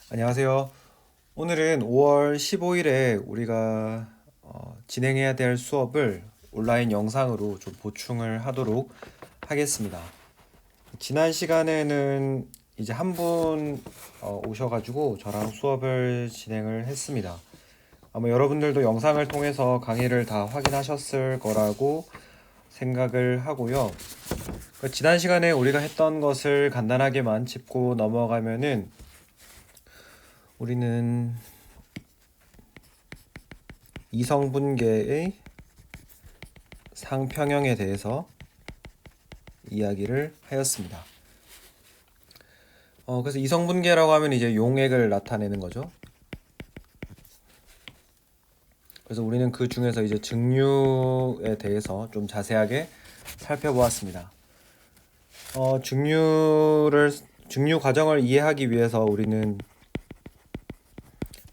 안녕하세요. 오늘은 5월 15일에 우리가 진행해야 될 수업을 온라인 영상으로 좀 보충을 하도록 하겠습니다. 지난 시간에는 이제 한 분 오셔가지고 저랑 수업을 진행을 했습니다. 아마 여러분들도 영상을 통해서 강의를 다 확인하셨을 거라고 생각을 하고요. 지난 시간에 우리가 했던 것을 간단하게만 짚고 넘어가면은 우리는 이성분계의 상평형에 대해서 이야기를 하였습니다. 그래서 이성분계라고 하면 이제 용액을 나타내는 거죠. 그래서 우리는 그 중에서 이제 증류에 대해서 좀 자세하게 살펴보았습니다. 증류 과정을 이해하기 위해서 우리는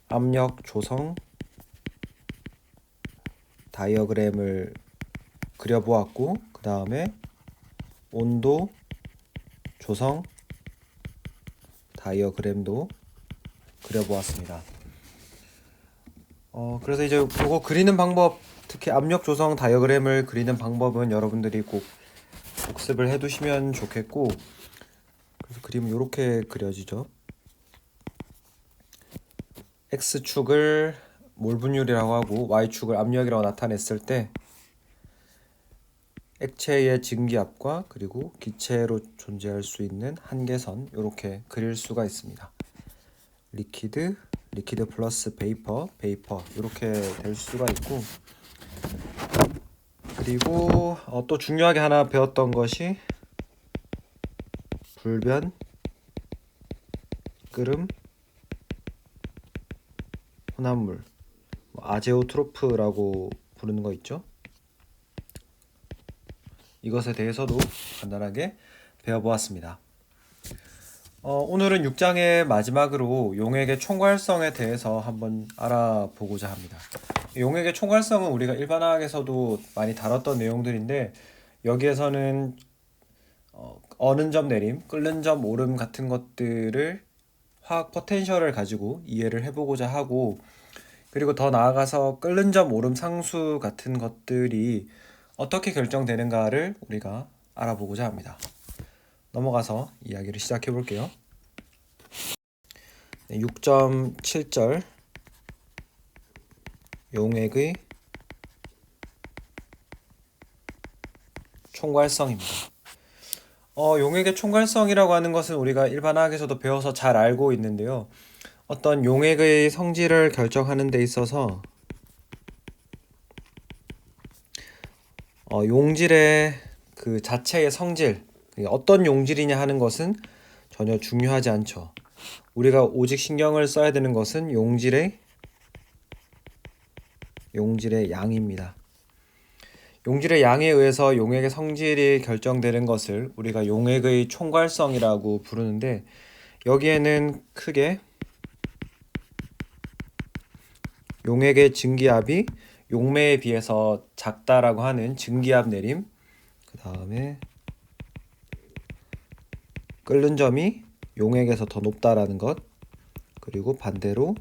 압력 조성 다이어그램을 그려보았고, 그 다음에 온도 조성 다이어그램도 그려보았습니다. 그래서 이제 그거 그리는 방법, 특히 압력 조성 다이어그램을 그리는 방법은 여러분들이 꼭 복습을 해두시면 좋겠고, 그래서 그림은 이렇게 그려지죠. X축을 몰분율이라고 하고 Y축을 압력이라고 나타냈을 때 액체의 증기압과 그리고 기체로 존재할 수 있는 한계선, 이렇게 그릴 수가 있습니다. 리퀴드 플러스 베이퍼 이렇게 될 수가 있고, 그리고 또 중요하게 하나 배웠던 것이 불변, 끓음, 혼합물, 아제오트로프라고 부르는 거 있죠. 이것에 대해서도 간단하게 배워보았습니다. 오늘은 6장의 마지막으로 용액의 총괄성에 대해서 한번 알아보고자 합니다. 용액의 총괄성은 우리가 일반화학에서도 많이 다뤘던 내용들인데, 여기에서는 어는 점 내림, 끓는 점 오름 같은 것들을 화학 포텐셜을 가지고 이해를 해보고자 하고, 그리고 더 나아가서 끓는 점 오름 상수 같은 것들이 어떻게 결정되는가를 우리가 알아보고자 합니다. 넘어가서 이야기를 시작해 볼게요. 6.7절 용액의 총괄성입니다. 용액의 총괄성이라고 하는 것은 우리가 일반화학에서도 배워서 잘 알고 있는데요. 어떤 용액의 성질을 결정하는 데 있어서 용질의 그 자체의 성질, 어떤 용질이냐 하는 것은 전혀 중요하지 않죠. 우리가 오직 신경을 써야 되는 것은 용질의 양입니다. 용질의 양에 의해서 용액의 성질이 결정되는 것을 우리가 용액의 총괄성이라고 부르는데, 여기에는 크게 용액의 증기압이 용매에 비해서 작다라고 하는 증기압 내림, 그 다음에 끓는 점이 용액에서 더 높다라는 것, 그리고 반대로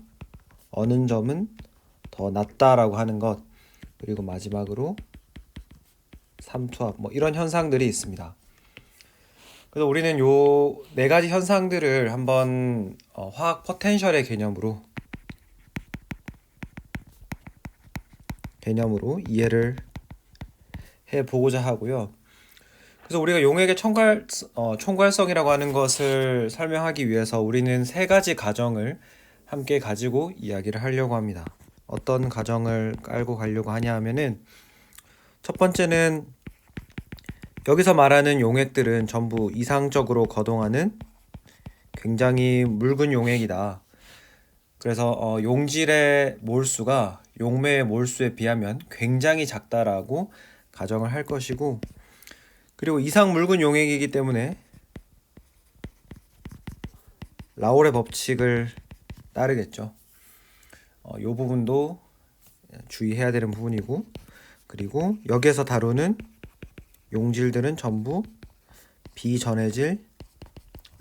어는 점은 더 낮다라고 하는 것, 그리고 마지막으로 삼투압, 이런 현상들이 있습니다. 그래서 우리는 요 네 가지 현상들을 한번 화학 포텐셜의 개념으로 이해를 해 보고자 하고요. 그래서 우리가 용액의 총괄성이라고 하는 것을 설명하기 위해서 우리는 세 가지 가정을 함께 가지고 이야기를 하려고 합니다. 어떤 가정을 깔고 가려고 하냐 하면은, 첫 번째는 여기서 말하는 용액들은 전부 이상적으로 거동하는 굉장히 묽은 용액이다. 그래서 용질의 몰수가 용매의 몰수에 비하면 굉장히 작다라고 가정을 할 것이고, 그리고 이상 묽은 용액이기 때문에 라울의 법칙을 따르겠죠. 이 부분도 주의해야 되는 부분이고, 그리고 여기에서 다루는 용질들은 전부 비전해질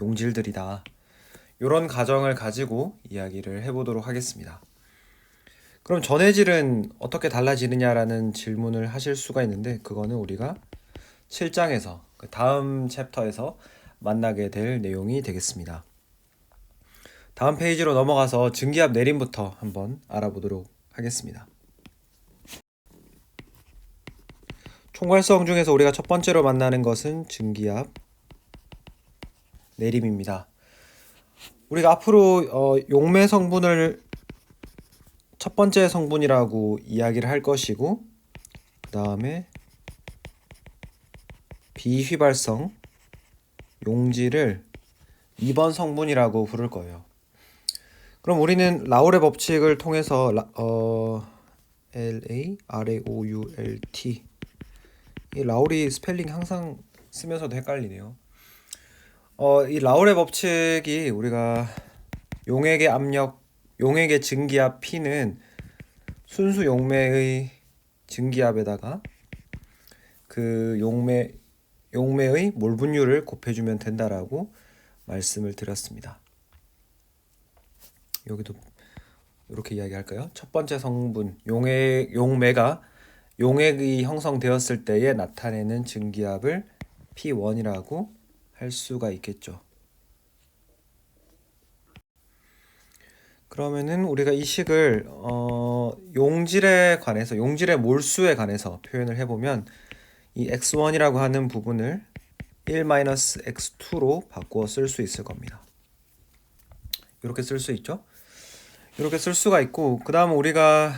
용질들이다. 이런 가정을 가지고 이야기를 해보도록 하겠습니다. 그럼 전해질은 어떻게 달라지느냐라는 질문을 하실 수가 있는데 그거는 우리가 7장에서 그 다음 챕터에서 만나게 될 내용이 되겠습니다. 다음 페이지로 넘어가서 증기압 내림부터 한번 알아보도록 하겠습니다. 총괄성 중에서 우리가 첫 번째로 만나는 것은 증기압 내림입니다. 우리가 앞으로 용매 성분을 첫 번째 성분이라고 이야기를 할 것이고 그 다음에 비휘발성 용질을 2번 성분이라고 부를 거예요. 그럼 우리는 라울의 법칙을 통해서 LARAOULT 이 라울이 스펠링 항상 쓰면서도 헷갈리네요. 이 라울의 법칙이 우리가 용액의 압력, 용액의 증기압 P는 순수 용매의 증기압에다가 그 용매의 몰 분율을 곱해주면 된다라고 말씀을 드렸습니다. 여기도 이렇게 이야기할까요? 첫 번째 성분 용매가 용액이 형성되었을 때에 나타내는 증기압을 P1이라고 할 수가 있겠죠. 그러면은 우리가 이 식을 용질에 관해서 용질의 몰수에 관해서 표현을 해보면 이 x1이라고 하는 부분을 1-x2로 바꾸어 쓸 수 있을 겁니다. 이렇게 쓸 수 있죠. 이렇게 쓸 수가 있고 그 다음 우리가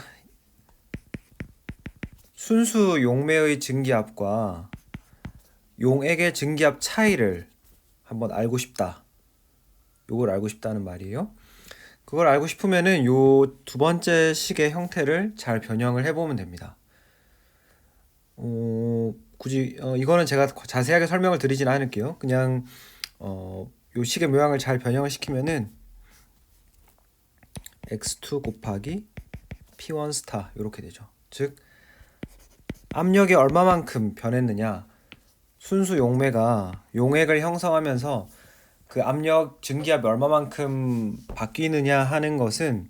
순수 용매의 증기압과 용액의 증기압 차이를 한번 알고 싶다. 요걸 알고 싶다는 말이에요. 그걸 알고 싶으면은 요 두 번째 식의 형태를 잘 변형을 해보면 됩니다. 굳이 이거는 제가 자세하게 설명을 드리진 않을게요. 그냥 요 식의 모양을 잘 변형을 시키면은 x2 곱하기 p1 스타 이렇게 되죠. 즉 압력이 얼마만큼 변했느냐, 순수 용매가 용액을 형성하면서 그 압력 증기압이 얼마만큼 바뀌느냐 하는 것은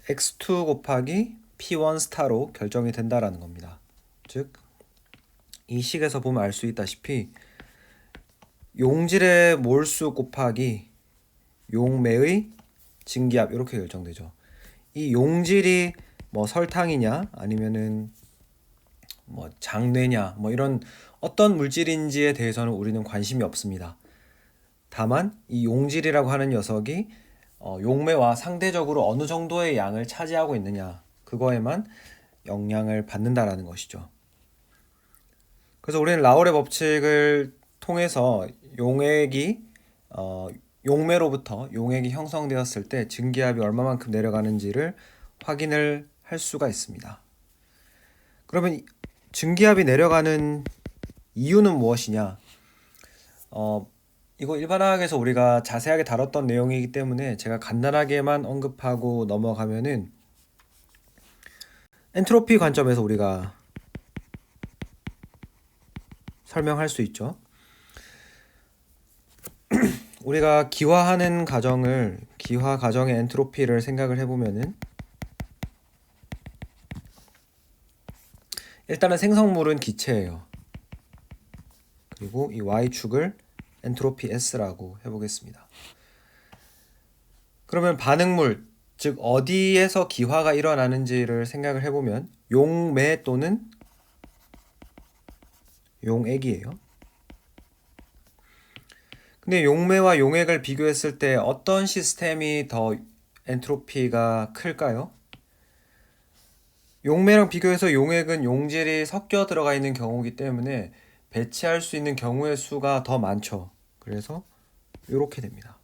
x2 곱하기 p1 스타로 결정이 된다라는 겁니다. 즉 이 식에서 보면 알 수 있다시피 용질의 몰수 곱하기 용매의 증기압 이렇게 결정되죠. 이 용질이 뭐 설탕이냐 아니면은 뭐 장뇌냐 뭐 이런 어떤 물질인지에 대해서는 우리는 관심이 없습니다. 다만 이 용질이라고 하는 녀석이 용매와 상대적으로 어느 정도의 양을 차지하고 있느냐 그거에만 영향을 받는다라는 것이죠. 그래서 우리는 라울의 법칙을 통해서 용매로부터 용액이 형성되었을 때 증기압이 얼마만큼 내려가는지를 확인을 할 수가 있습니다. 그러면 증기압이 내려가는 이유는 무엇이냐? 이거 일반화학에서 우리가 자세하게 다뤘던 내용이기 때문에 제가 간단하게만 언급하고 넘어가면은 엔트로피 관점에서 우리가 설명할 수 있죠. 우리가 기화하는 기화 과정의 엔트로피를 생각을 해보면은 일단은 생성물은 기체예요. 그리고 이 y축을 엔트로피 S라고 해보겠습니다. 그러면 반응물, 즉 어디에서 기화가 일어나는지를 생각을 해보면 용매 또는 용액이에요. 근데 용매와 용액을 비교했을 때 어떤 시스템이 더 엔트로피가 클까요? 용매랑 비교해서 용액은 용질이 섞여 들어가 있는 경우이기 때문에 배치할 수 있는 경우의 수가 더 많죠. 그래서 이렇게 됩니다.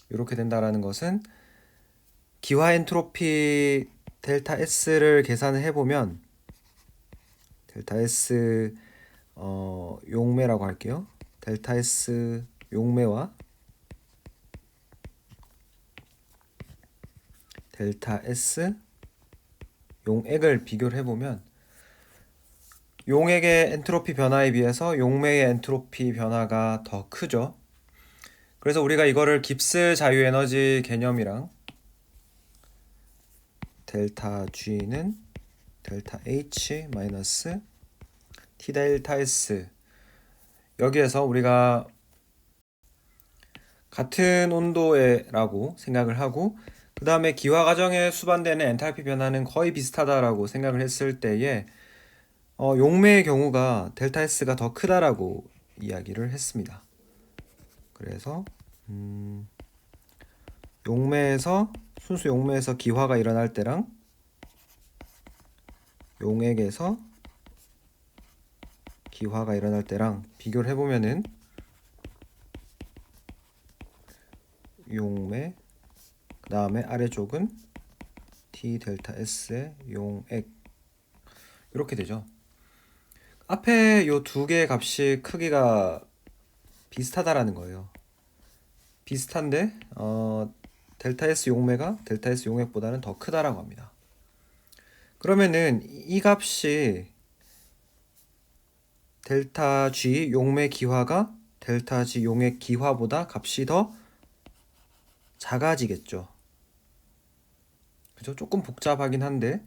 이렇게 된다라는 것은 기화 엔트로피 델타 S를 계산을 해보면 델타 S 용매라고 할게요. 델타 S 용매와 델타 S 용액을 비교를 해보면 용액의 엔트로피 변화에 비해서 용매의 엔트로피 변화가 더 크죠. 그래서 우리가 이거를 깁스 자유 에너지 개념이랑 델타 G는 델타 H 마이너스 T 델타 S, 여기에서 우리가 같은 온도에라고 생각을 하고, 그 다음에 기화 과정에 수반되는 엔탈피 변화는 거의 비슷하다라고 생각을 했을 때에 용매의 경우가 델타 S가 더 크다라고 이야기를 했습니다. 그래서 순수 용매에서 기화가 일어날 때랑 용액에서 기화가 일어날 때랑 비교를 해보면은 용매, 그 다음에 아래쪽은 T 델타 S의 용액, 이렇게 되죠. 앞에 요 두 개의 값이 크기가 비슷하다라는 거예요. 비슷한데 델타 S 용매가 델타 S 용액보다는 더 크다라고 합니다. 그러면은 이 값이 델타 G 용매 기화가 델타 G 용액 기화보다 값이 더 작아지겠죠. 그죠? 조금 복잡하긴 한데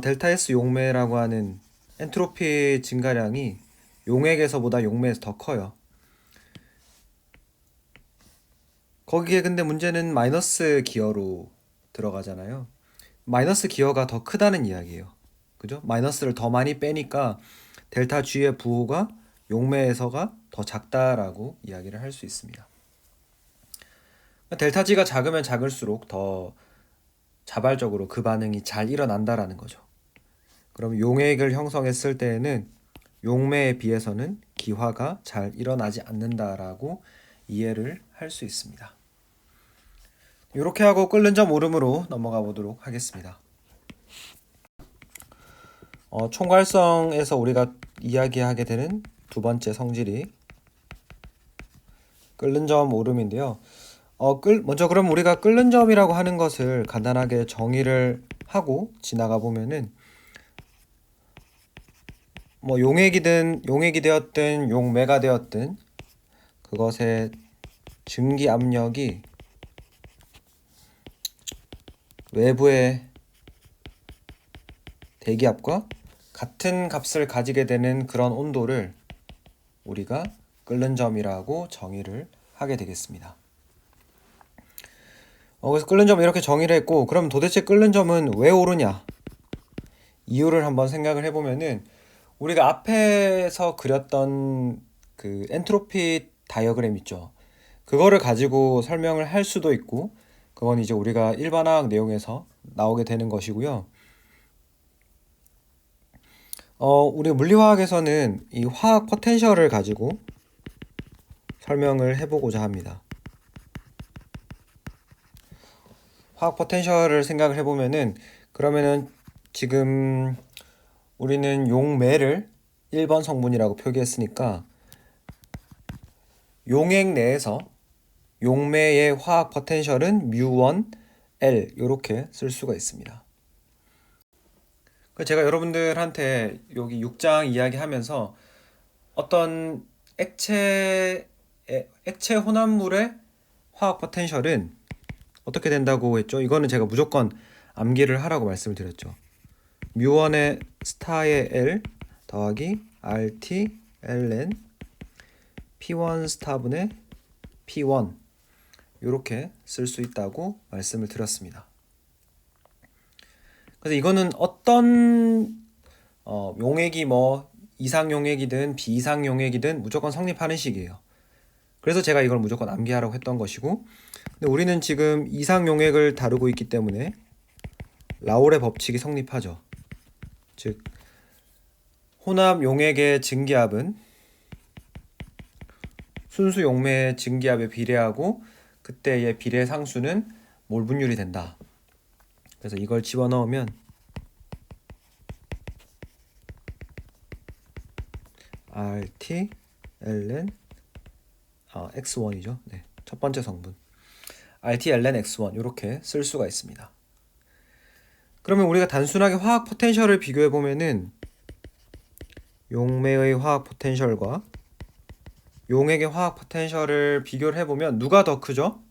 델타 S 용매라고 하는 엔트로피 증가량이 용액에서보다 용매에서 더 커요. 거기에 근데 문제는 마이너스 기어로 들어가잖아요. 마이너스 기어가 더 크다는 이야기예요. 그죠? 마이너스를 더 많이 빼니까 델타 G의 부호가 용매에서가 더 작다라고 이야기를 할 수 있습니다. 델타 G가 작으면 작을수록 더 자발적으로 그 반응이 잘 일어난다라는 거죠. 그럼 용액을 형성했을 때에는 용매에 비해서는 기화가 잘 일어나지 않는다라고 이해를 할 수 있습니다. 이렇게 하고 끓는 점 오름으로 넘어가 보도록 하겠습니다. 총괄성에서 우리가 이야기하게 되는 두 번째 성질이 끓는 점 오름인데요. 먼저 그럼 우리가 끓는 점이라고 하는 것을 간단하게 정의를 하고 지나가 보면은 용액이 되었든 용매가 되었든 그것의 증기 압력이 외부의 대기압과 같은 값을 가지게 되는 그런 온도를 우리가 끓는 점이라고 정의를 하게 되겠습니다. 그래서 끓는 점 이렇게 정의를 했고, 그럼 도대체 끓는 점은 왜 오르냐? 이유를 한번 생각을 해보면은 우리가 앞에서 그렸던 그 엔트로피 다이어그램 있죠. 그거를 가지고 설명을 할 수도 있고, 그건 이제 우리가 일반화학 내용에서 나오게 되는 것이고요. 우리 물리화학에서는 이 화학 포텐셜을 가지고 설명을 해보고자 합니다. 화학 포텐셜을 생각을 해보면은, 그러면은 지금 우리는 용매를 1번 성분이라고 표기했으니까 용액 내에서 용매의 화학 포텐셜은 μ1 L 이렇게 쓸 수가 있습니다. 제가 여러분들한테 여기 6장 이야기하면서 어떤 액체 혼합물의 화학 포텐셜은 어떻게 된다고 했죠? 이거는 제가 무조건 암기를 하라고 말씀을 드렸죠. μ1의 스타의 L 더하기 RT ln P1 스타분의 P1 이렇게 쓸 수 있다고 말씀을 드렸습니다. 그래서 이거는 어떤 용액이 이상 용액이든 비이상 용액이든 무조건 성립하는 식이에요. 그래서 제가 이걸 무조건 암기하라고 했던 것이고, 근데 우리는 지금 이상 용액을 다루고 있기 때문에 라울의 법칙이 성립하죠. 즉 혼합 용액의 증기압은 순수 용매의 증기압에 비례하고 그때의 비례 상수는 몰 분율이 된다. 그래서 이걸 집어넣으면 RT ln x1이죠. 네, 첫 번째 성분 RT ln x1 이렇게 쓸 수가 있습니다. 그러면 우리가 단순하게 화학 포텐셜을 비교해 보면은 용매의 화학 포텐셜과 용액의 화학 포텐셜을 비교를 해보면 누가 더 크죠?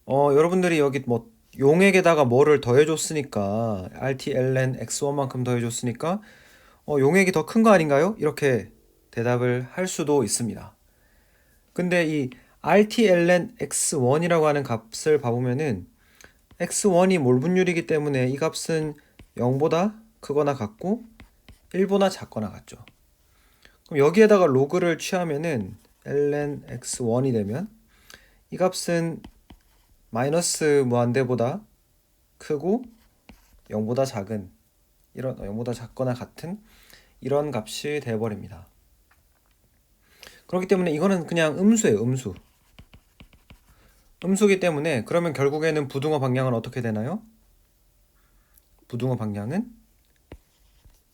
여러분들이 여기 뭐 용액에다가 뭐를 더해줬으니까 RTLN X1만큼 더해줬으니까 용액이 더 큰 거 아닌가요? 이렇게 대답을 할 수도 있습니다. 근데 이 RTLN X1이라고 하는 값을 봐보면은 X1이 몰분율이기 때문에 이 값은 0보다 크거나 같고 1보다 작거나 같죠. 그럼 여기에다가 로그를 취하면은 ln x1이 되면 이 값은 마이너스 무한대보다 크고 0보다 작은 이런 0보다 작거나 같은 이런 값이 되어버립니다. 그렇기 때문에 이거는 그냥 음수예요. 음수기 때문에 그러면 결국에는 부등호 방향은 어떻게 되나요? 부등호 방향은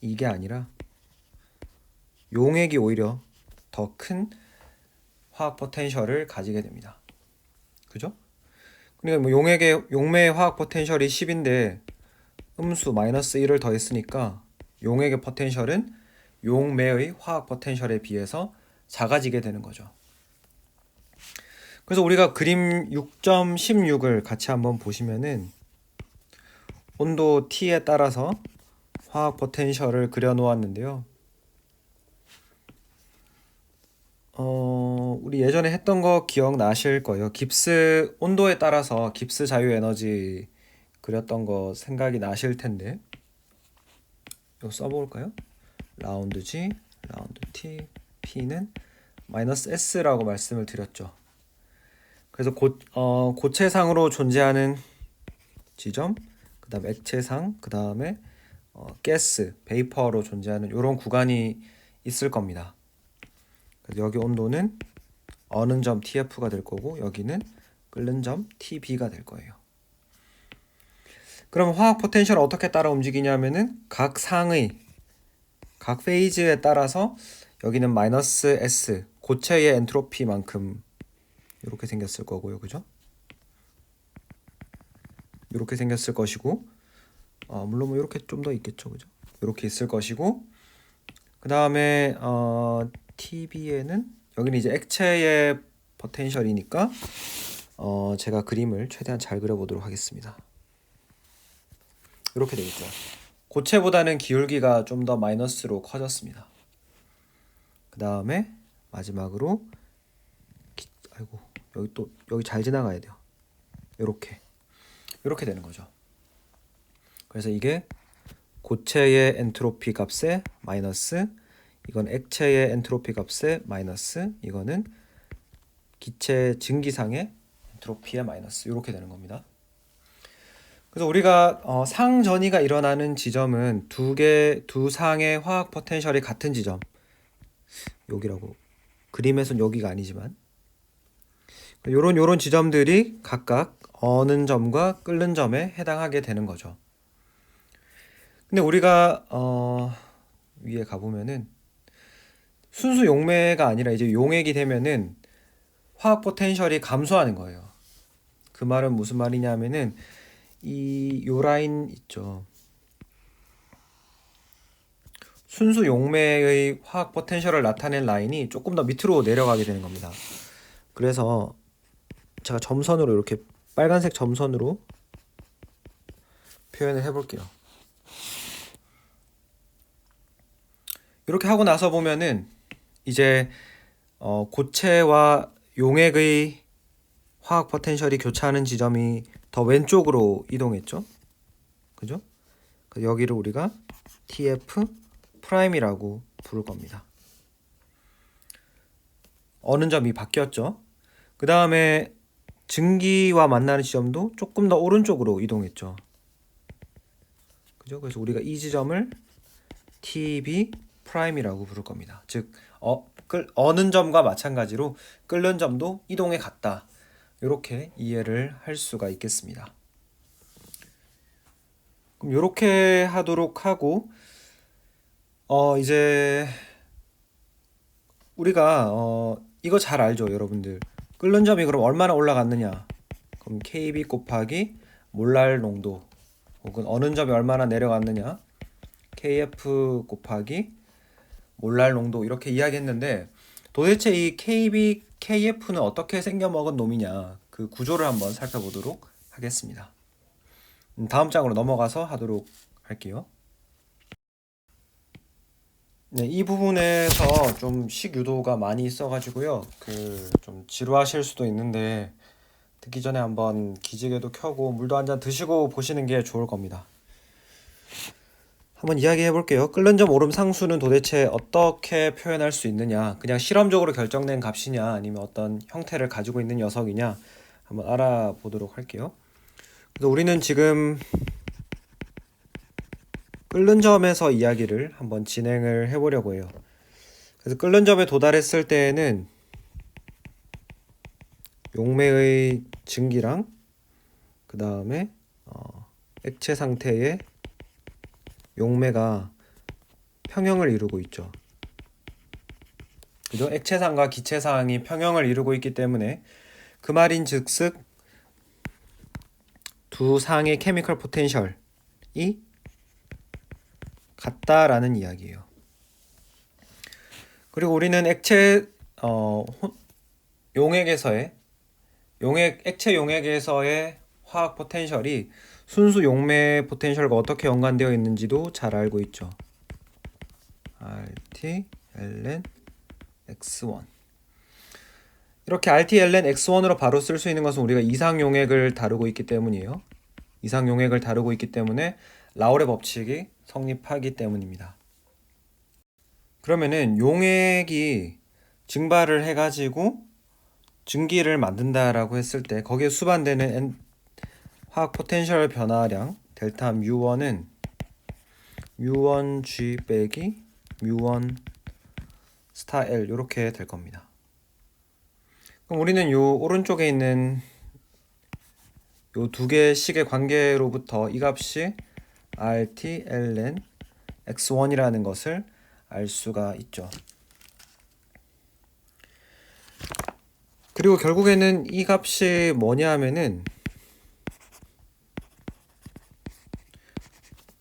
이게 아니라 용액이 오히려 더 큰 화학 포텐셜을 가지게 됩니다. 그죠? 그러니까 뭐 용매의 화학 포텐셜이 10인데 음수 마이너스 1을 더했으니까 용액의 포텐셜은 용매의 화학 포텐셜에 비해서 작아지게 되는 거죠. 그래서 우리가 그림 6.16을 같이 한번 보시면은 온도 T에 따라서 화학 포텐셜을 그려 놓았는데요. 우리 예전에 했던 거 기억나실 거예요. 깁스 온도에 따라서 깁스 자유 에너지 그렸던 거 생각이 나실 텐데. 이거 써볼까요? 라운드 G, 라운드 T, P는 마이너스 S라고 말씀을 드렸죠. 그래서 고체상으로 존재하는 지점, 그 다음에 액체상, 그 다음에 가스, 베이퍼로 존재하는 이런 구간이 있을 겁니다. 그래서 여기 온도는 어는 점 TF가 될 거고 여기는 끓는 점 TB가 될 거예요. 그럼 화학 포텐셜을 어떻게 따라 움직이냐면은 각 페이즈에 따라서 여기는 마이너스 S 고체의 엔트로피만큼 이렇게 생겼을 거고요. 그죠? 이렇게 생겼을 것이고 물론 뭐 이렇게 좀 더 있겠죠. 그죠? 이렇게 있을 것이고 그 다음에 TB에는 여기는 이제 액체의 포텐셜이니까 제가 그림을 최대한 잘 그려보도록 하겠습니다. 이렇게 되겠죠. 고체보다는 기울기가 좀 더 마이너스로 커졌습니다. 그 다음에 마지막으로 아이고 여기 잘 지나가야 돼요. 이렇게 되는 거죠. 그래서 이게 고체의 엔트로피 값의 마이너스, 이건 액체의 엔트로피 값의 마이너스, 이거는 기체 증기상의 엔트로피의 마이너스 이렇게 되는 겁니다. 그래서 우리가 상전이가 일어나는 지점은 두 상의 화학 포텐셜이 같은 지점, 여기라고 그림에선 여기가 아니지만 요런 지점들이 각각 어는 점과 끓는 점에 해당하게 되는 거죠. 근데 우리가 위에 가보면은 순수 용매가 아니라 이제 용액이 되면은 화학 포텐셜이 감소하는 거예요. 그 말은 무슨 말이냐면은 요 라인 있죠. 순수 용매의 화학 포텐셜을 나타낸 라인이 조금 더 밑으로 내려가게 되는 겁니다. 그래서 제가 점선으로 이렇게 빨간색 점선으로 표현을 해볼게요. 이렇게 하고 나서 보면은 이제 고체와 용액의 화학 포텐셜이 교차하는 지점이 더 왼쪽으로 이동했죠. 그죠? 여기를 우리가 TF 프라임이라고 부를 겁니다. 어는 점이 바뀌었죠. 그 다음에 증기와 만나는 지점도 조금 더 오른쪽으로 이동했죠. 그죠? 그래서 우리가 이 지점을 TB 프라임이라고 부를 겁니다. 즉 어는 점과 마찬가지로 끓는 점도 이동해 갔다. 이렇게 이해를 할 수가 있겠습니다. 그럼 이렇게 하도록 하고 이제 우리가 이거 잘 알죠, 여러분들. 끓는 점이 그럼 얼마나 올라갔느냐? 그럼 KB 곱하기 몰랄 농도 혹은 어는 점이 얼마나 내려갔느냐? KF 곱하기 몰랄 농도 이렇게 이야기했는데 도대체 이 KB, KF는 어떻게 생겨먹은 놈이냐, 그 구조를 한번 살펴보도록 하겠습니다. 다음 장으로 넘어가서 하도록 할게요. 네, 이 부분에서 좀 식유도가 많이 있어가지고요. 좀 지루하실 수도 있는데 듣기 전에 한번 기지개도 켜고 물도 한 잔 드시고 보시는 게 좋을 겁니다. 한번 이야기해 볼게요. 끓는 점 오름 상수는 도대체 어떻게 표현할 수 있느냐? 그냥 실험적으로 결정된 값이냐, 아니면 어떤 형태를 가지고 있는 녀석이냐? 한번 알아보도록 할게요. 그래서 우리는 지금 끓는 점에서 이야기를 한번 진행을 해보려고 해요. 그래서 끓는 점에 도달했을 때에는 용매의 증기랑 그 다음에 액체 상태의 용매가 평형을 이루고 있죠. 그죠? 액체상과 기체상이 평형을 이루고 있기 때문에 그 말인 즉슨 두 상의 케미컬 포텐셜이 같다라는 이야기예요. 그리고 우리는 액체 용액에서의 화학 포텐셜이 순수 용매 포텐셜과 어떻게 연관되어 있는지도 잘 알고 있죠. RT, ln, x1. 이렇게 RT, ln, x1으로 바로 쓸 수 있는 것은 우리가 이상 용액을 다루고 있기 때문이에요. 이상 용액을 다루고 있기 때문에 라울의 법칙이 성립하기 때문입니다. 그러면은 용액이 증발을 해가지고 증기를 만든다라고 했을 때 거기에 수반되는 화학 포텐셜 변화량 델타 μ1은 μ1g 빼기 μ1 스타 L 이렇게 될 겁니다. 그럼 우리는 요 오른쪽에 있는 요 두 개의 식의 관계로부터 이 값이 RT, ln, x1이라는 것을 알 수가 있죠. 그리고 결국에는 이 값이 뭐냐 하면은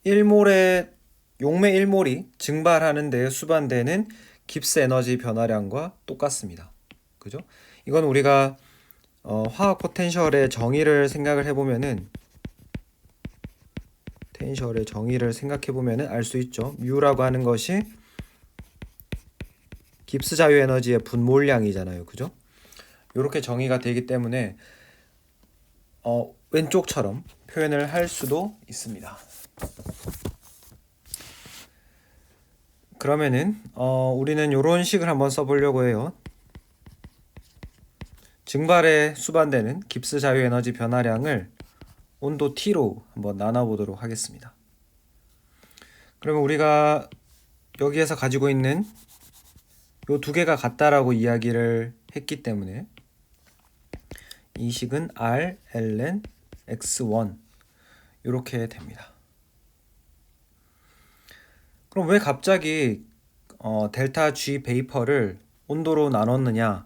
1몰의 용매 1몰이 증발하는 데에 수반되는 깁스 에너지 변화량과 똑같습니다. 그죠? 이건 우리가 화학 포텐셜의 정의를 생각을 해보면은 알 수 있죠. 뮤라고 하는 것이 깁스 자유 에너지의 분몰량이잖아요. 그죠? 이렇게 정의가 되기 때문에 왼쪽처럼 표현을 할 수도 있습니다. 그러면은 우리는 이런 식을 한번 써보려고 해요. 증발에 수반되는 깁스 자유 에너지 변화량을 온도 T로 한번 나눠보도록 하겠습니다. 그러면 우리가 여기에서 가지고 있는 요 두 개가 같다라고 이야기를 했기 때문에 이 식은 R, ln, x1 이렇게 됩니다. 그럼 왜 갑자기 델타 G 베이퍼를 온도로 나눴느냐?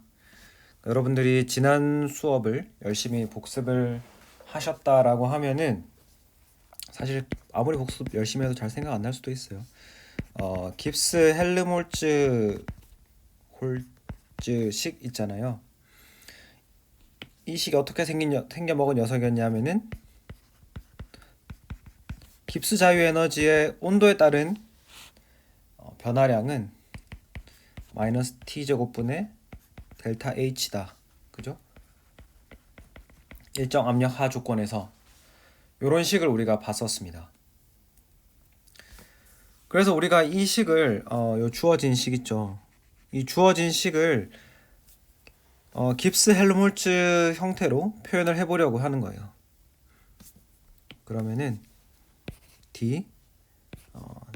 여러분들이 지난 수업을 열심히 복습을 하셨다라고 하면은 사실 아무리 복습 열심히 해도 잘 생각 안 날 수도 있어요. 깁스 헬름홀츠 식 있잖아요. 이 식이 어떻게 생겨먹은 녀석이었냐면은 깁스 자유 에너지의 온도에 따른 변화량은 마이너스 T제곱분의 델타 H다. 그죠? 일정 압력 하 조건에서 이런 식을 우리가 봤었습니다. 그래서 우리가 이 식을 요 주어진 식 있죠. 이 주어진 식을 깁스 헬름홀츠 형태로 표현을 해보려고 하는 거예요. 그러면은 D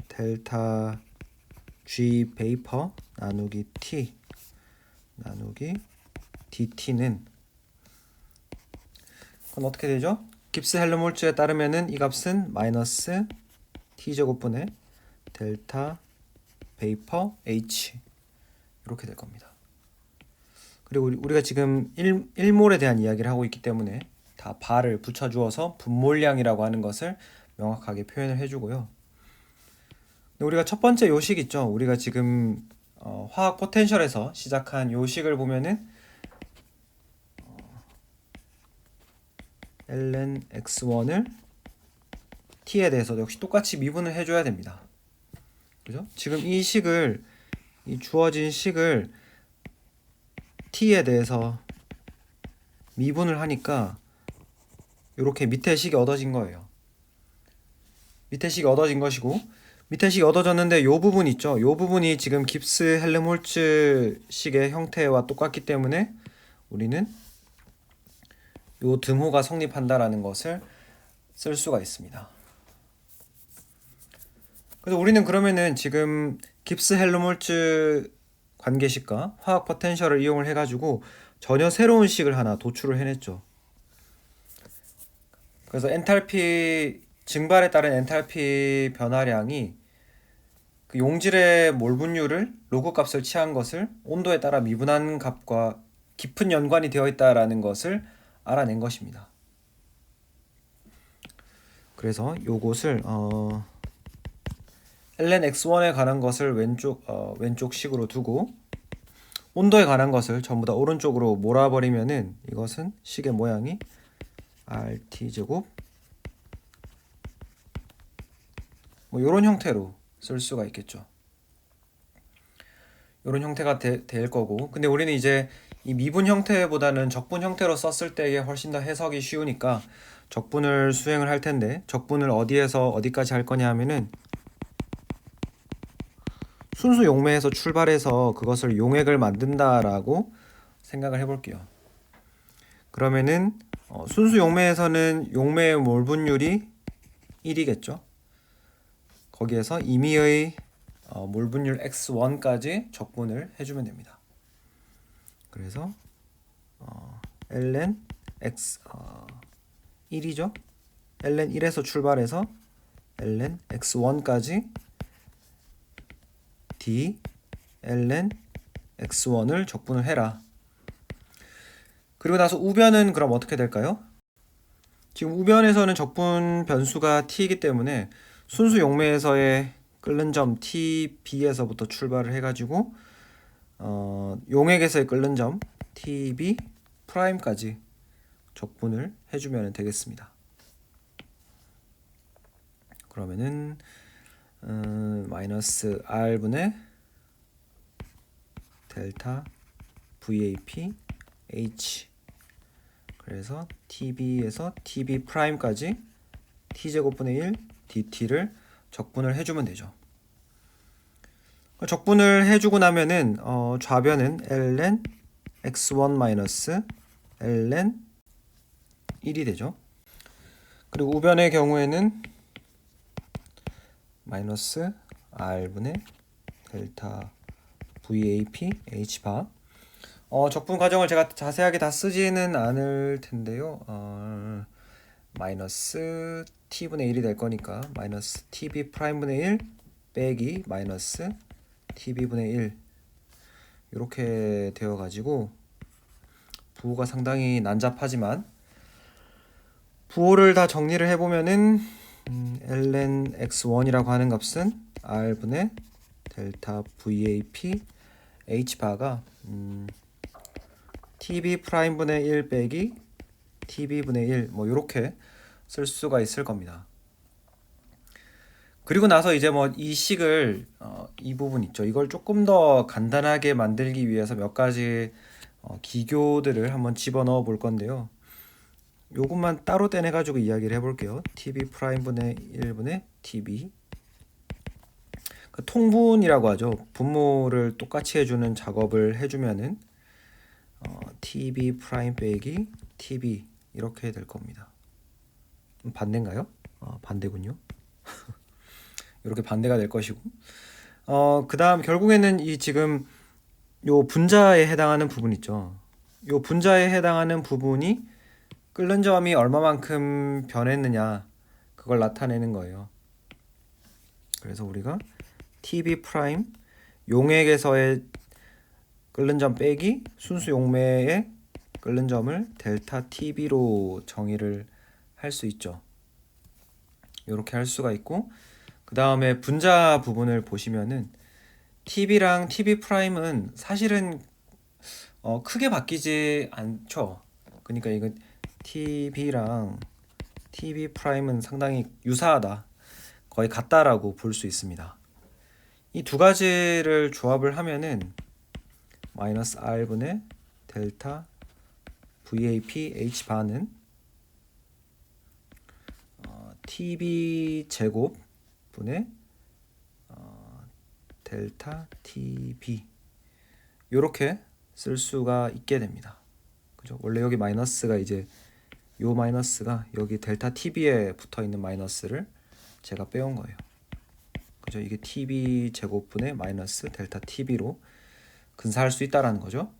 델타 G 베이퍼 나누기 T 나누기 DT는 그럼 어떻게 되죠? 깁스 헬름홀츠에 따르면은 이 값은 마이너스 T제곱분의 델타 베이퍼 H 이렇게 될 겁니다. 그리고 우리가 지금 1몰에 대한 이야기를 하고 있기 때문에 다 바를 붙여주어서 분몰량이라고 하는 것을 명확하게 표현을 해주고요. 우리가 첫 번째 요식 있죠. 우리가 지금 화학 포텐셜에서 시작한 요 식을 보면은 ln x1을 t에 대해서 역시 똑같이 미분을 해줘야 됩니다. 그죠? 지금 이 주어진 식을 t에 대해서 미분을 하니까 이렇게 밑에 식이 얻어진 거예요. 밑에 식이 얻어진 것이고, 밑에 식이 얻어졌는데 요 부분 있죠? 요 부분이 지금 깁스 헬름홀츠 식의 형태와 똑같기 때문에 우리는 요 등호가 성립한다라는 것을 쓸 수가 있습니다. 그래서 우리는 그러면은 지금 깁스 헬름홀츠 관계식과 화학 포텐셜을 이용을 해가지고 전혀 새로운 식을 하나 도출을 해냈죠. 그래서 증발에 따른 엔탈피 변화량이 그 용질의 몰 분율을 로그 값을 취한 것을 온도에 따라 미분한 값과 깊은 연관이 되어 있다라는 것을 알아낸 것입니다. 그래서 요것을 ln x1에 관한 것을 왼쪽 식으로 두고 온도에 관한 것을 전부 다 오른쪽으로 몰아버리면은 이것은 식의 모양이 RT 제곱 뭐 이런 형태로 쓸 수가 있겠죠. 이런 형태가 될 거고, 근데 우리는 이제 이 미분 형태보다는 적분 형태로 썼을 때에 훨씬 더 해석이 쉬우니까 적분을 수행을 할 텐데, 적분을 어디에서 어디까지 할 거냐 하면은 순수 용매에서 출발해서 그것을 용액을 만든다라고 생각을 해볼게요. 그러면은 순수 용매에서는 용매의 몰 분율이 1이겠죠. 거기에서 임의의 몰 분율 x1까지 적분을 해주면 됩니다. 그래서 ln x 1이죠. ln 1에서 출발해서 ln x1까지 d ln x1을 적분을 해라. 그리고 나서 우변은 그럼 어떻게 될까요? 지금 우변에서는 적분 변수가 t이기 때문에 순수 용매에서의 끓는 점 tb에서부터 출발을 해가지고 용액에서의 끓는 점 tb 프라임까지 적분을 해주면 되겠습니다. 그러면은 마이너스 r분의 델타 vap h, 그래서 tb에서 tb 프라임까지 t제곱분의 1 dt를 적분을 해주면 되죠. 적분을 해주고 나면은 좌변은 ln x1 마이너스 ln 1이 되죠. 그리고 우변의 경우에는 마이너스 r분의 델타 vap h바. 적분 과정을 제가 자세하게 다 쓰지는 않을 텐데요. 마이너스 t분의 1이 될 거니까 마이너스 tb 프라임분의 1 빼기 마이너스 tb분의 1 이렇게 되어가지고 부호가 상당히 난잡하지만 부호를 다 정리를 해보면은 ln x1이라고 하는 값은 r분의 델타 vap h바가 tb 프라임분의 1 빼기 tb분의 1 뭐 이렇게 쓸 수가 있을 겁니다. 그리고 나서 이제 뭐 이 식을 이 부분 있죠. 이걸 조금 더 간단하게 만들기 위해서 몇 가지 기교들을 한번 집어넣어 볼 건데요. 요것만 따로 떼내 가지고 이야기를 해볼게요. tb 프라임분의 1분의 tb 그 통분이라고 하죠. 분모를 똑같이 해주는 작업을 해주면은 tb 프라임 빼기 tb 이렇게 될 겁니다. 반대인가요? 반대군요. 이렇게 반대가 될 것이고, 그 다음 결국에는 이 지금 요 분자에 해당하는 부분 있죠. 요 분자에 해당하는 부분이 끓는 점이 얼마만큼 변했느냐 그걸 나타내는 거예요. 그래서 우리가 tb 프라임 용액에서의 끓는 점 빼기 순수 용매의 끓는 점을 델타 tb로 정의를 할 수 있죠. 이렇게 할 수가 있고, 그 다음에 분자 부분을 보시면은 TB랑 TB 프라임은 사실은 크게 바뀌지 않죠. 그러니까 이거 TB랑 TB 프라임은 상당히 유사하다, 거의 같다라고 볼 수 있습니다. 이 두 가지를 조합을 하면은 마이너스 R분의 델타 VAP H 바는 TB 제곱 분의 델타 TB 이렇게 쓸 수가 있게 됩니다. 그죠? 원래 여기 마이너스가 이제 요 마이너스가 여기 델타 TB에 붙어 있는 마이너스를 제가 빼온 거예요. 그죠? 이게 TB 제곱분의 마이너스 델타 TB로 근사할 수 있다라는 거죠.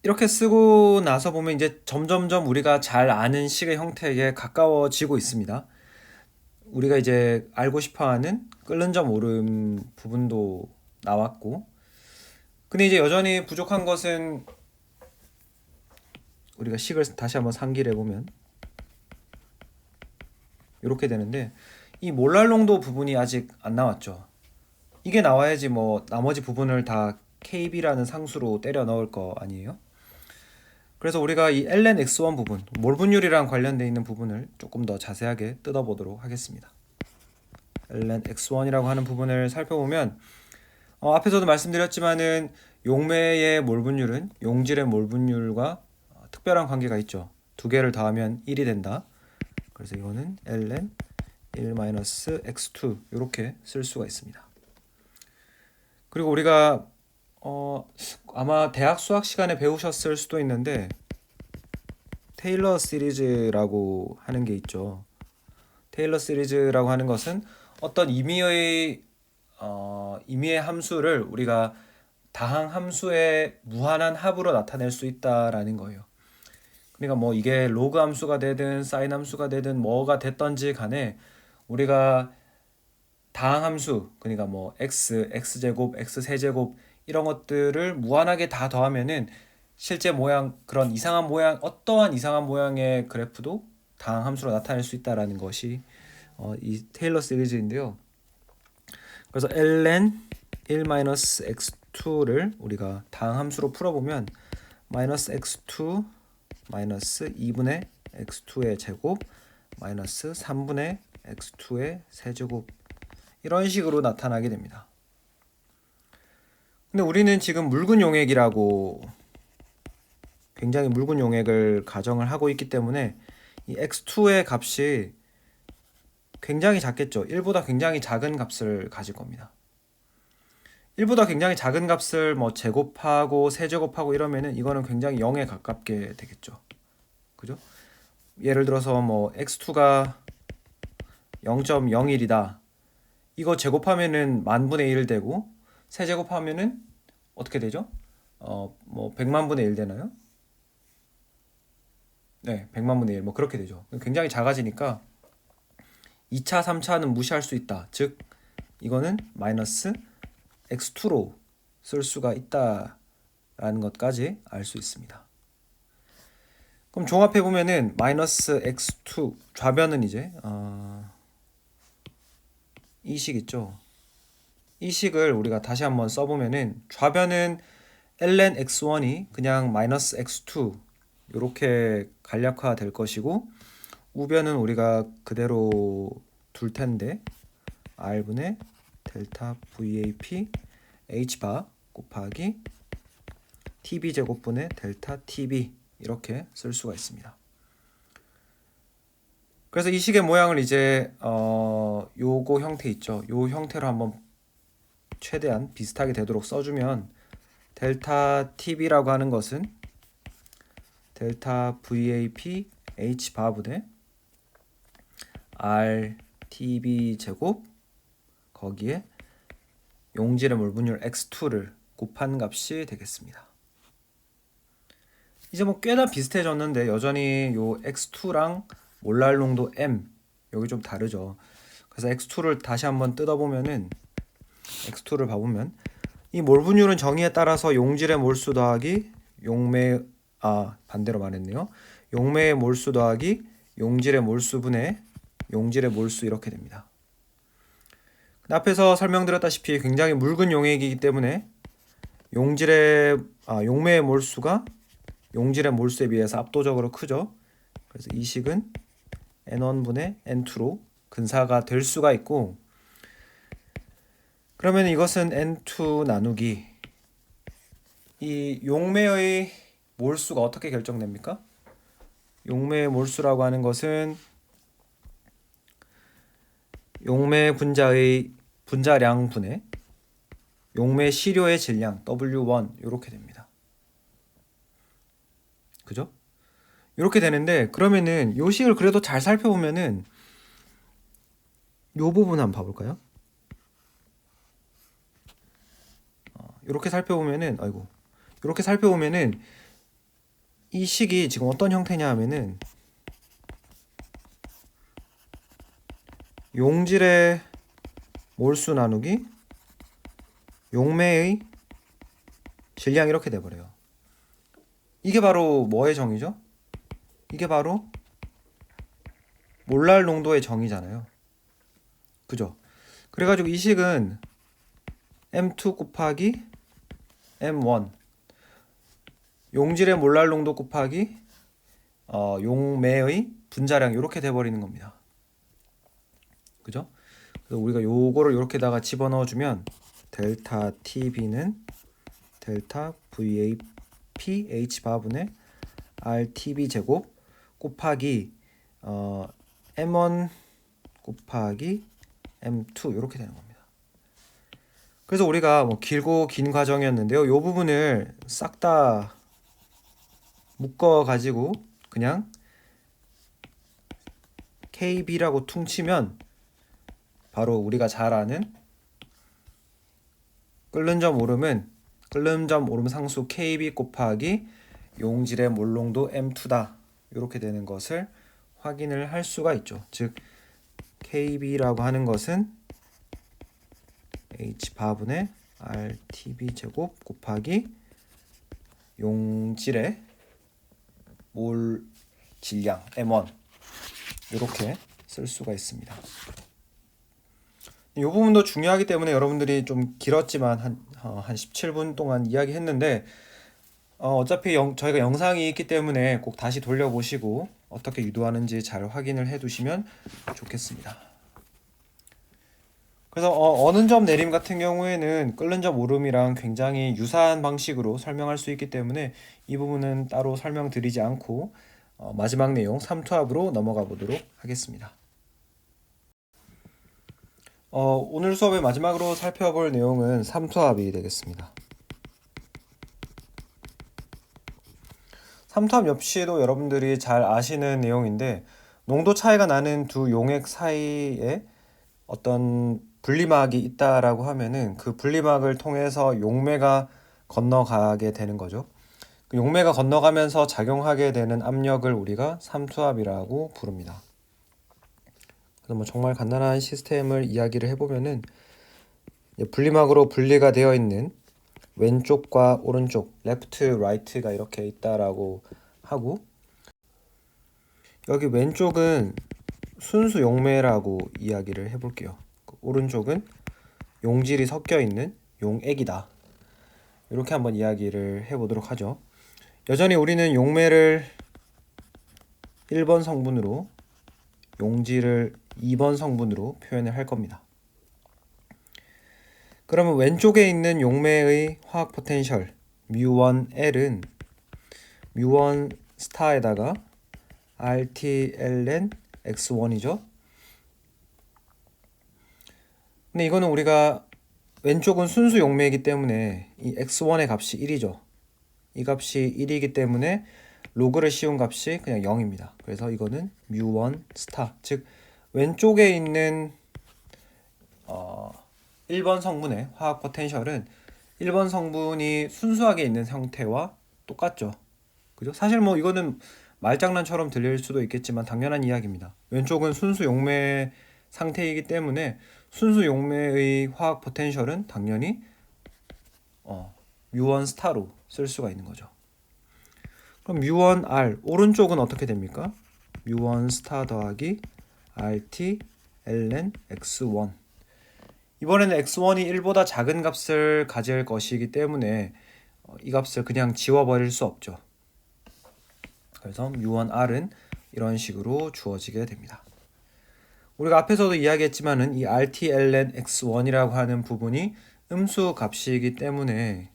이렇게 쓰고 나서 보면 이제 점점점 우리가 잘 아는 식의 형태에 가까워지고 있습니다. 우리가 이제 알고 싶어하는 끓는 점 오름 부분도 나왔고, 근데 이제 여전히 부족한 것은 우리가 식을 다시 한번 상기를 해보면 이렇게 되는데, 이 몰랄농도 부분이 아직 안 나왔죠. 이게 나와야지 뭐 나머지 부분을 다 KB라는 상수로 때려 넣을 거 아니에요? 그래서 우리가 이 ln x1 부분, 몰분율이랑 관련되어 있는 부분을 조금 더 자세하게 뜯어보도록 하겠습니다. ln x1이라고 하는 부분을 살펴보면 앞에서도 말씀드렸지만은 용매의 몰분율은 용질의 몰분율과 특별한 관계가 있죠. 두 개를 더하면 1이 된다. 그래서 이거는 ln 1-x2 이렇게 쓸 수가 있습니다. 그리고 우리가 아마 대학 수학 시간에 배우셨을 수도 있는데 테일러 시리즈라고 하는 게 있죠. 테일러 시리즈라고 하는 것은 어떤 임의의 함수를 우리가 다항 함수의 무한한 합으로 나타낼 수 있다라는 거예요. 그러니까 뭐 이게 로그 함수가 되든 사인 함수가 되든 뭐가 됐던지 간에 우리가 다항 함수, 그러니까 뭐 x, x제곱, x세제곱 이런 것들을 무한하게 다 더하면은 실제 모양, 그런 이상한 모양, 어떠한 이상한 모양의 그래프도 다항 함수로 나타낼 수 있다라는 것이 이 테일러 시리즈인데요. 그래서 ln 1-x2를 우리가 다항 함수로 풀어보면 마이너스 x2 마이너스 2분의 x2의 제곱 마이너스 3분의 x2의 세제곱 이런 식으로 나타나게 됩니다. 근데 우리는 지금 묽은 용액이라고, 굉장히 묽은 용액을 가정을 하고 있기 때문에 이 x2의 값이 굉장히 작겠죠. 1보다 굉장히 작은 값을 가질 겁니다. 1보다 굉장히 작은 값을 뭐 제곱하고 세제곱하고 이러면은 이거는 굉장히 0에 가깝게 되겠죠. 그죠? 예를 들어서 뭐 x2가 0.01이다. 이거 제곱하면은 만분의 1 되고 세제곱하면은 어떻게 되죠? 뭐 100만분의 1 되나요? 네, 100만분의 1 뭐 그렇게 되죠. 굉장히 작아지니까 2차, 3차는 무시할 수 있다. 즉 이거는 마이너스 x2로 쓸 수가 있다라는 것까지 알 수 있습니다. 그럼 종합해 보면은 마이너스 x2 좌변은 이제 이 식 있죠. 이 식을 우리가 다시 한번 써보면은 좌변은 ln x1이 그냥 마이너스 x2 이렇게 간략화 될 것이고, 우변은 우리가 그대로 둘 텐데 r분의 델타 VAP h바 곱하기 tb 제곱분의 델타 tb 이렇게 쓸 수가 있습니다. 그래서 이 식의 모양을 이제 요거 형태 있죠. 요 형태로 한번 최대한 비슷하게 되도록 써주면 델타 tb라고 하는 것은 델타 VAP h바분의 r tb 제곱 거기에 용질의 몰분율 x2를 곱한 값이 되겠습니다. 이제 뭐 꽤나 비슷해졌는데 여전히 요 x2랑 몰랄 농도 m 여기 좀 다르죠. 그래서 x2를 다시 한번 뜯어보면은 x2를 봐보면 이 몰분율은 정의에 따라서 용질의 몰수 더하기 반대로 말했네요. 용매의 몰수 더하기 용질의 몰수분의 용질의 몰수 이렇게 됩니다. 앞에서 설명드렸다시피 굉장히 묽은 용액이기 때문에 용매의 몰수가 용질의 몰수에 비해서 압도적으로 크죠. 그래서 이 식은 N1분의 N2로 근사가 될 수가 있고, 그러면 이것은 N2 나누기 이 용매의 몰수가 어떻게 결정됩니까? 용매의 몰수라고 하는 것은 용매 분자의 분자량 분의 용매 시료의 질량 W1 이렇게 됩니다. 그죠? 이렇게 되는데, 그러면은 요 식을 그래도 잘 살펴보면은 요 부분 한번 봐볼까요? 이렇게 살펴보면은 이렇게 살펴보면은 이 식이 지금 어떤 형태냐 하면은 용질의 몰수 나누기 용매의 질량 이렇게 돼버려요. 이게 바로 뭐의 정의죠? 이게 바로 몰랄 농도의 정의잖아요. 그죠? 그래가지고 이 식은 M2 곱하기 M1 용질의 몰랄 농도 곱하기 용매의 분자량 이렇게 돼버리는 겁니다. 그죠? 그래서 우리가 요거를 이렇게다가 집어넣어주면 델타 TB는 델타 VAP H바분의 RTB 제곱 곱하기 M1 곱하기 M2 이렇게 되는 겁니다. 그래서 우리가 뭐 길고 긴 과정이었는데요. 요 부분을 싹 다 묶어 가지고 그냥 KB라고 퉁치면 바로 우리가 잘 아는 끓는 점 오름 상수 KB 곱하기 용질의 몰농도 M2다 이렇게 되는 것을 확인을 할 수가 있죠. 즉 KB라고 하는 것은 H바분의 RTB 제곱 곱하기 용질의 몰 질량 M1 이렇게 쓸 수가 있습니다. 이 부분도 중요하기 때문에 여러분들이 좀 길었지만 한 17분 동안 이야기했는데 어차피 저희가 영상이 있기 때문에 꼭 다시 돌려보시고 어떻게 유도하는지 잘 확인을 해두시면 좋겠습니다. 그래서 어는 점 내림 같은 경우에는 끓는 점 오름이랑 굉장히 유사한 방식으로 설명할 수 있기 때문에 이 부분은 따로 설명드리지 않고 마지막 내용 3투합으로 넘어가 보도록 하겠습니다. 오늘 수업의 마지막으로 살펴볼 내용은 3투합이 되겠습니다. 3투합 역시도 여러분들이 잘 아시는 내용인데, 농도 차이가 나는 두 용액 사이에 어떤 분리막이 있다라고 하면은 그 분리막을 통해서 용매가 건너가게 되는 거죠. 그 용매가 건너가면서 작용하게 되는 압력을 우리가 3투합이라고 부릅니다. 그래서 뭐 정말 간단한 시스템을 이야기를 해보면은 분리막으로 분리가 되어 있는 왼쪽과 오른쪽, 레프트, 라이트가 이렇게 있다라고 하고, 여기 왼쪽은 순수 용매라고 이야기를 해볼게요. 오른쪽은 용질이 섞여 있는 용액이다. 이렇게 한번 이야기를 해보도록 하죠. 여전히 우리는 용매를 1번 성분으로, 용질을 2번 성분으로 표현을 할 겁니다. 그러면 왼쪽에 있는 용매의 화학 포텐셜 μ1L은 μ1 스타에다가 RTLN X1이죠. 근데 이거는 우리가 왼쪽은 순수 용매이기 때문에 이 X1의 값이 1이죠. 이 값이 1이기 때문에 로그를 씌운 값이 그냥 0입니다. 그래서 이거는 μ1 스타, 즉 왼쪽에 있는 1번 성분의 화학 포텐셜은 1번 성분이 순수하게 있는 형태와 똑같죠. 그죠? 사실 뭐 이거는 말장난처럼 들릴 수도 있겠지만 당연한 이야기입니다. 왼쪽은 순수 용매 상태이기 때문에 순수 용매의 화학 포텐셜은 당연히 μ1 스타로 쓸 수가 있는 거죠. 그럼 μ1R 오른쪽은 어떻게 됩니까? μ1 스타 더하기 RT ln x1. 이번에는 x1이 1보다 작은 값을 가질 것이기 때문에 이 값을 그냥 지워버릴 수 없죠. 그래서 mu1r은 이런 식으로 주어지게 됩니다. 우리가 앞에서도 이야기했지만은 이 rt ln x1이라고 하는 부분이 음수 값이기 때문에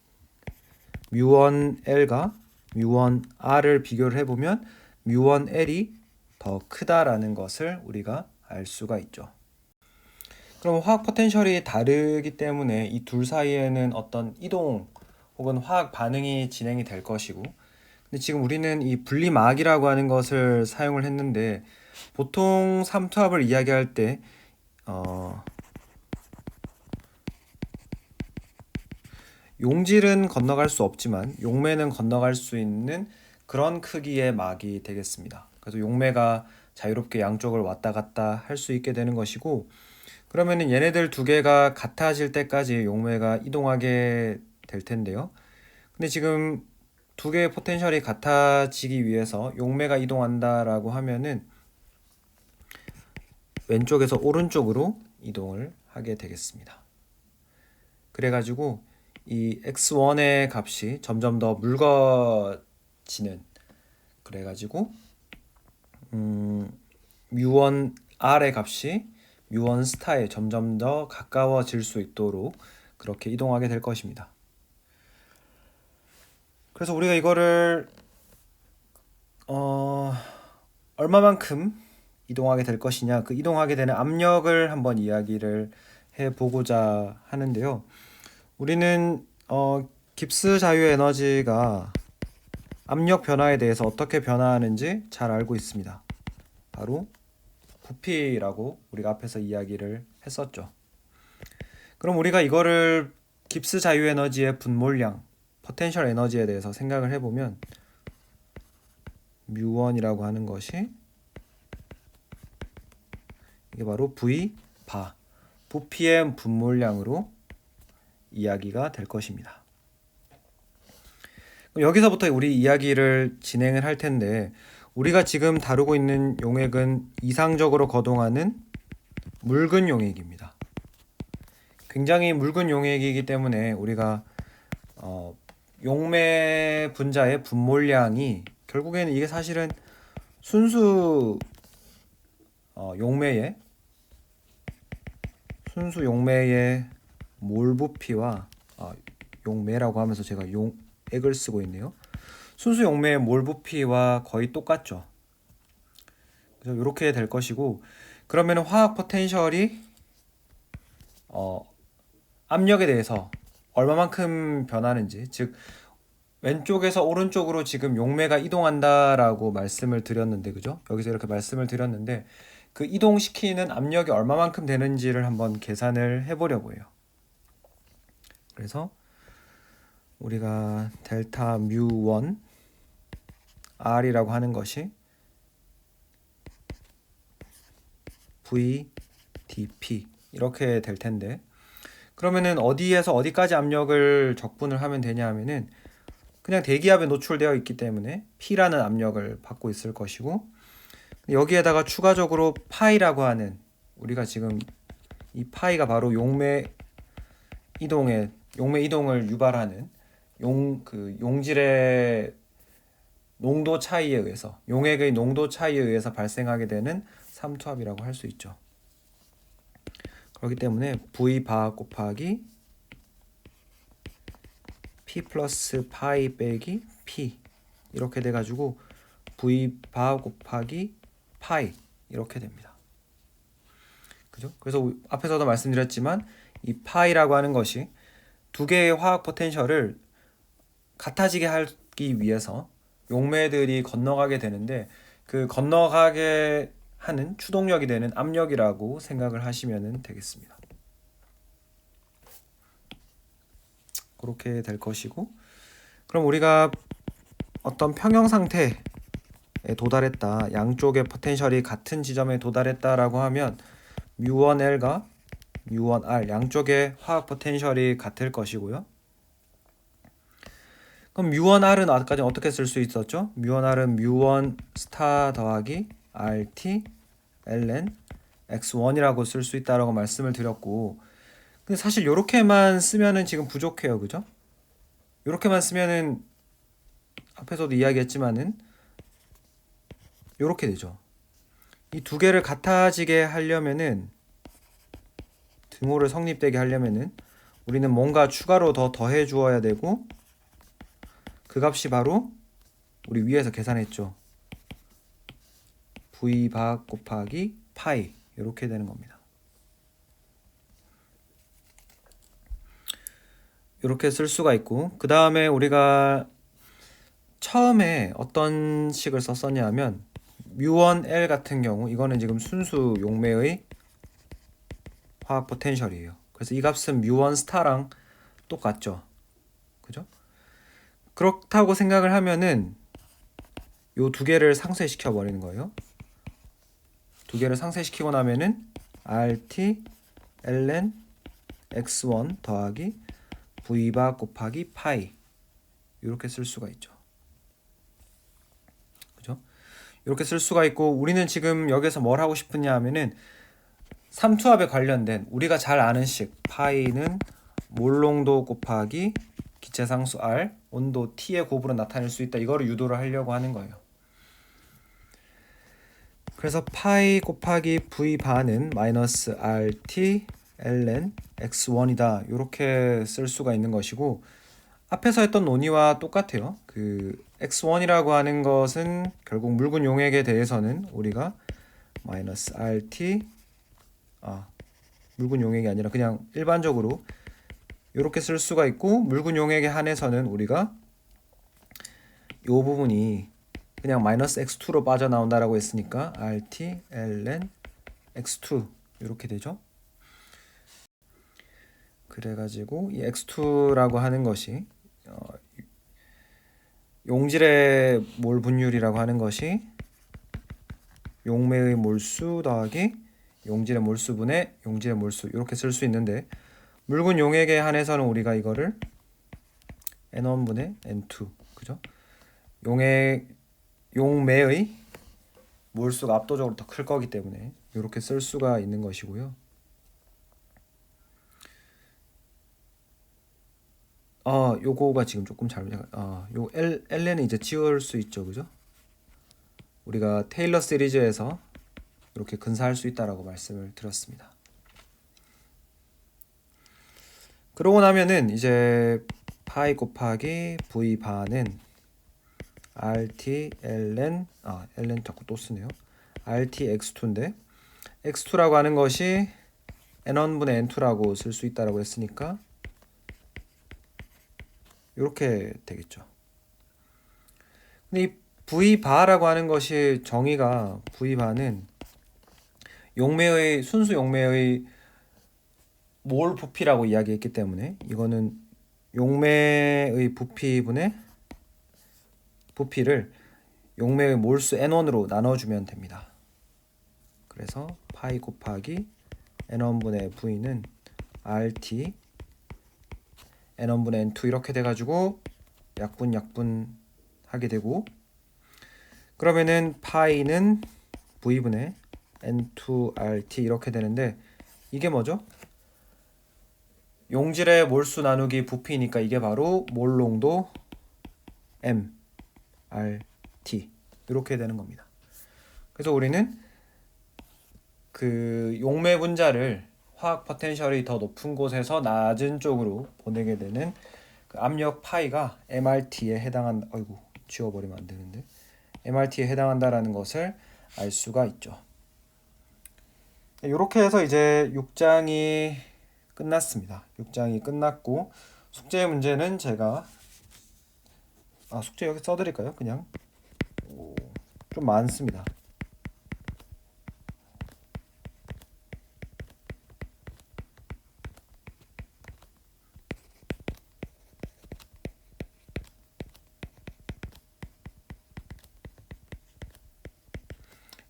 mu1l과 mu1r을 비교를 해보면 mu1l이 더 크다라는 것을 우리가 알 수가 있죠. 그럼 화학 포텐셜이 다르기 때문에 이 둘 사이에는 어떤 이동 혹은 화학 반응이 진행이 될 것이고, 근데 지금 우리는 이 분리막이라고 하는 것을 사용을 했는데, 보통 삼투압을 이야기할 때 용질은 건너갈 수 없지만 용매는 건너갈 수 있는 그런 크기의 막이 되겠습니다. 그래서 용매가 자유롭게 양쪽을 왔다 갔다 할 수 있게 되는 것이고, 그러면은 얘네들 두 개가 같아질 때까지 용매가 이동하게 될 텐데요. 근데 지금 두 개의 포텐셜이 같아지기 위해서 용매가 이동한다라고 하면은 왼쪽에서 오른쪽으로 이동을 하게 되겠습니다. 그래가지고 이 x1의 값이 점점 더 묽어지는, 그래가지고 mu1r의 값이 mu1 스타에 점점 더 가까워질 수 있도록 그렇게 이동하게 될 것입니다. 그래서 우리가 이거를 얼마만큼 이동하게 될 것이냐, 그 이동하게 되는 압력을 한번 이야기를 해보고자 하는데요. 우리는 깁스 자유 에너지가 압력 변화에 대해서 어떻게 변화하는지 잘 알고 있습니다. 바로 부피라고 우리가 앞에서 이야기를 했었죠. 그럼 우리가 이거를 깁스 자유 에너지의 분몰량, 포텐셜 에너지에 대해서 생각을 해보면 mu1이라고 하는 것이 이게 바로 V 바, 부피의 분몰량으로 이야기가 될 것입니다. 여기서부터 우리 이야기를 진행을 할 텐데, 우리가 지금 다루고 있는 용액은 이상적으로 거동하는 묽은 용액입니다. 굉장히 묽은 용액이기 때문에 우리가 용매 분자의 분몰량이 결국에는 이게 사실은 순수 용매의 몰 부피와 용매라고 하면서 제가 용액을 쓰고 있네요. 순수 용매의 몰 부피와 거의 똑같죠. 그래서 이렇게 될 것이고, 그러면 화학 포텐셜이 압력에 대해서 얼마만큼 변하는지, 즉 왼쪽에서 오른쪽으로 지금 용매가 이동한다라고 말씀을 드렸는데, 그죠? 여기서 이렇게 말씀을 드렸는데, 그 이동시키는 압력이 얼마만큼 되는지를 한번 계산을 해보려고 해요. 그래서 우리가 델타 mu1 r이라고 하는 것이 v dp 이렇게 될 텐데, 그러면은 어디에서 어디까지 압력을 적분을 하면 되냐 하면은 그냥 대기압에 노출되어 있기 때문에 P라는 압력을 받고 있을 것이고, 여기에다가 추가적으로 파이라고 하는, 우리가 지금 이 파이가 바로 용매 이동을 유발하는 용질의 농도 차이에 의해서, 용액의 농도 차이에 의해서 발생하게 되는 삼투압이라고 할 수 있죠. 그렇기 때문에 V 바 곱하기 P 플러스 파이 빼기 P 이렇게 돼가지고 V 바 곱하기 파이 이렇게 됩니다. 그죠? 그래서 앞에서도 말씀드렸지만 이 파이라고 하는 것이 두 개의 화학 포텐셜을 같아지게 하기 위해서 용매들이 건너가게 되는데, 그 건너가게 하는 추동력이 되는 압력이라고 생각을 하시면 되겠습니다. 그렇게 될 것이고, 그럼 우리가 어떤 평형 상태에 도달했다, 양쪽의 포텐셜이 같은 지점에 도달했다라고 하면 mu1L과 mu1R 양쪽의 화학 포텐셜이 같을 것이고요. 그럼 mu1R은 아까까지 어떻게 쓸 수 있었죠? mu1R은 mu1 스타 더하기 RT ln x1이라고 쓸 수 있다라고 말씀을 드렸고, 근데 사실 요렇게만 쓰면은 지금 부족해요. 그죠? 요렇게만 쓰면은 앞에서도 이야기했지만은 요렇게 되죠. 이 두 개를 같아지게 하려면은 등호를 성립되게 하려면은 우리는 뭔가 추가로 더 더해 주어야 되고 그 값이 바로 우리 위에서 계산했죠. v_바 곱하기 파이 이렇게 되는 겁니다. 이렇게 쓸 수가 있고 그 다음에 우리가 처음에 어떤 식을 썼었냐 하면 μ1L 같은 경우 이거는 지금 순수 용매의 화학 포텐셜이에요. 그래서 이 값은 μ1 스타랑 똑같죠. 그죠? 그렇다고 생각을 하면은 요 두 개를 상쇄시켜 버리는 거예요. 두 개를 상쇄시키고 나면은 RT ln x1 더하기 v바 곱하기 파이 이렇게 쓸 수가 있죠. 그죠? 이렇게 쓸 수가 있고 우리는 지금 여기서 뭘 하고 싶으냐 하면은 삼투압에 관련된 우리가 잘 아는 식 파이는 몰농도 곱하기 기체상수 R 온도 T의 곱으로 나타낼 수 있다. 이거를 유도를 하려고 하는 거예요. 그래서 파이 곱하기 V바는 마이너스 RT ln x1이다. 이렇게 쓸 수가 있는 것이고 앞에서 했던 논의와 똑같아요. 그 x1이라고 하는 것은 결국 묽은 용액에 대해서는 우리가 마이너스 RT 묽은 용액이 아니라 그냥 일반적으로 이렇게 쓸 수가 있고 묽은 용액에 한해서는 우리가 이 부분이 그냥 마이너스 x2로 빠져나온다라고 했으니까 RT ln x2 이렇게 되죠. 그래가지고 이 x2라고 하는 것이 용질의 몰 분율이라고 하는 것이 용매의 몰수 더하기 용질의 몰수분의 용질의 몰수 이렇게 쓸 수 있는데 묽은 용액에 한해서는 우리가 이거를 N1분의 N2 그죠? 용매의 몰수가 압도적으로 더 클 거기 때문에 이렇게 쓸 수가 있는 것이고요. 요거가 지금 조금 잘못 요 ln은 이제 지울 수 있죠. 그죠? 우리가 테일러 시리즈에서 이렇게 근사할 수 있다라고 말씀을 드렸습니다. 그러고 나면은 이제 파이 곱하기 v 바는 RT ln ln 자꾸 또 쓰네요. RT x2인데 x2라고 하는 것이 n1분의 n2라고 쓸 수 있다라고 했으니까 이렇게 되겠죠. 근데 이 v 바라고 하는 것이 정의가 v 바는 용매의 순수 용매의 몰 부피라고 이야기했기 때문에 이거는 용매의 부피분의 부피를 용매의 몰수 n1으로 나눠주면 됩니다. 그래서 파이 곱하기 n1분의 v는 RT n1분의 n2 이렇게 돼가지고 약분 하게 되고 그러면은 파이는 v분의 n2RT 이렇게 되는데 이게 뭐죠? 용질의 몰수 나누기 부피니까 이게 바로 몰농도 M RT 이렇게 되는 겁니다. 그래서 우리는 그 용매 분자를 화학 포텐셜이 더 높은 곳에서 낮은 쪽으로 보내게 되는 그 압력 파이가 MRT에 지워버리면 안 되는데 MRT에 해당한다라는 것을 알 수가 있죠. 이렇게 해서 이제 6장이 끝났습니다. 6장이 끝났고 숙제 문제는 제가 숙제 여기 써드릴까요? 그냥 좀 많습니다.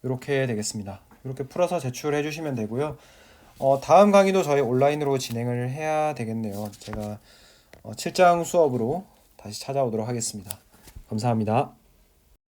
이렇게 되겠습니다. 이렇게 풀어서 제출해 주시면 되고요. 다음 강의도 저희 온라인으로 진행을 해야 되겠네요. 제가 7장 수업으로 다시 찾아오도록 하겠습니다. 감사합니다.